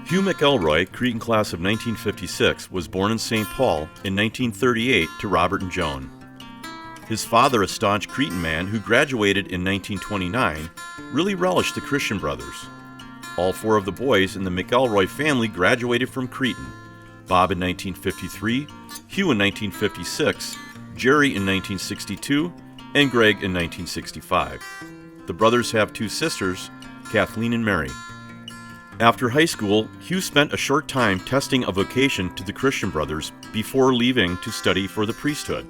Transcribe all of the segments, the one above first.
Hugh McElroy, Cretin class of 1956, was born in St. Paul in 1938 to Robert and Joan. His father, a staunch Cretin man who graduated in 1929, really relished the Christian brothers. All four of the boys in the McElroy family graduated from Cretin: Bob in 1953, Hugh in 1956, Jerry in 1962, and Greg in 1965. The brothers have two sisters, Kathleen and Mary. After high school, Hugh spent a short time testing a vocation to the Christian brothers before leaving to study for the priesthood.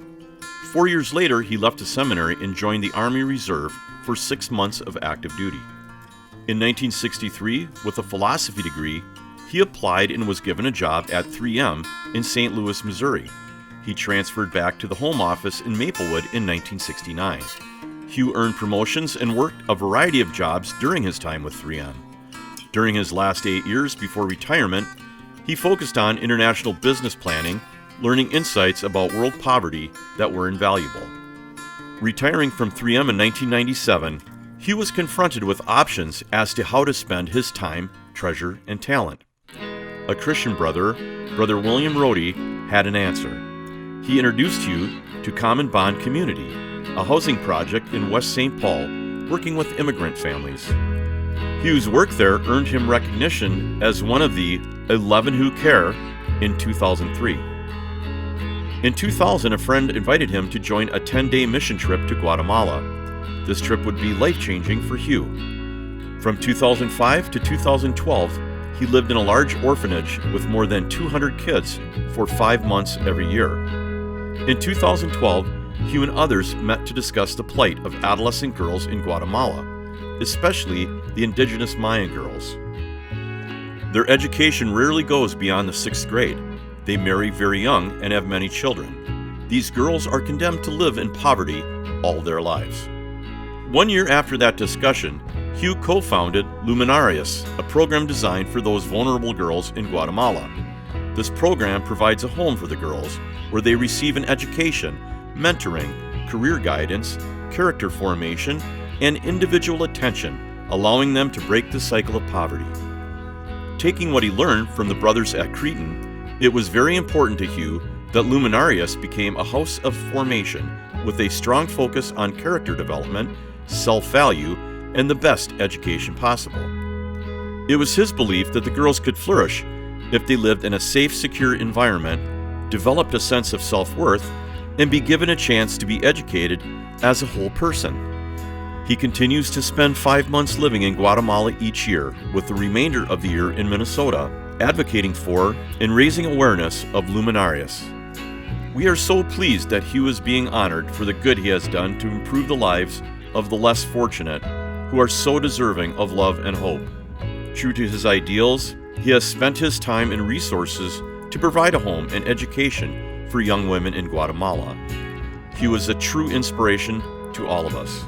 4 years later, he left the seminary and joined the Army Reserve for 6 months of active duty. In 1963, with a philosophy degree, he applied and was given a job at 3M in St. Louis, Missouri. He transferred back to the home office in Maplewood in 1969. Hugh earned promotions and worked a variety of jobs during his time with 3M. During his last 8 years before retirement, he focused on international business planning, learning insights about world poverty that were invaluable. Retiring from 3M in 1997, Hugh was confronted with options as to how to spend his time, treasure, and talent. A Christian brother, Brother William Rohde, had an answer. He introduced Hugh to Common Bond Community, a housing project in West St. Paul working with immigrant families. Hugh's work there earned him recognition as one of the 11 who care in 2003. In 2000, a friend invited him to join a 10-day mission trip to Guatemala. This trip would be life-changing for Hugh. From 2005 to 2012, he lived in a large orphanage with more than 200 kids for 5 months every year. In 2012, Hugh and others met to discuss the plight of adolescent girls in Guatemala, especially the indigenous Mayan girls. Their education rarely goes beyond the 6th grade. They marry very young and have many children. These girls are condemned to live in poverty all their lives. 1 year after that discussion, Hugh co-founded Luminarias, a program designed for those vulnerable girls in Guatemala. This program provides a home for the girls where they receive an education, mentoring, career guidance, character formation, and individual attention, allowing them to break the cycle of poverty. Taking what he learned from the brothers at Cretin, it was very important to Hugh that Luminarias became a house of formation with a strong focus on character development, self-value, and the best education possible. It was his belief that the girls could flourish if they lived in a safe, secure environment, developed a sense of self-worth, and be given a chance to be educated as a whole person. He continues to spend 5 months living in Guatemala each year, with the remainder of the year in Minnesota, advocating for and raising awareness of Luminarias. We are so pleased that Hugh is being honored for the good he has done to improve the lives of the less fortunate, who are so deserving of love and hope. True to his ideals, he has spent his time and resources to provide a home and education for young women in Guatemala. Hugh is a true inspiration to all of us.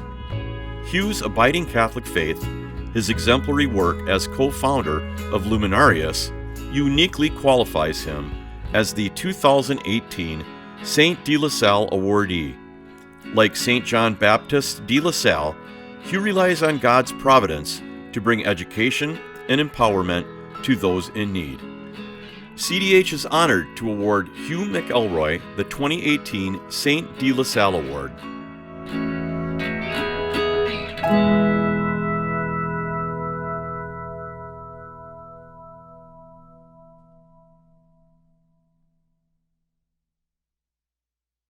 Hugh's abiding Catholic faith, his exemplary work as co-founder of Luminarias, uniquely qualifies him as the 2018 St. DeLaSalle awardee. Like St. John Baptist DeLaSalle, Hugh relies on God's providence to bring education and empowerment to those in need. CDH is honored to award Hugh McElroy the 2018 St. DeLaSalle Award.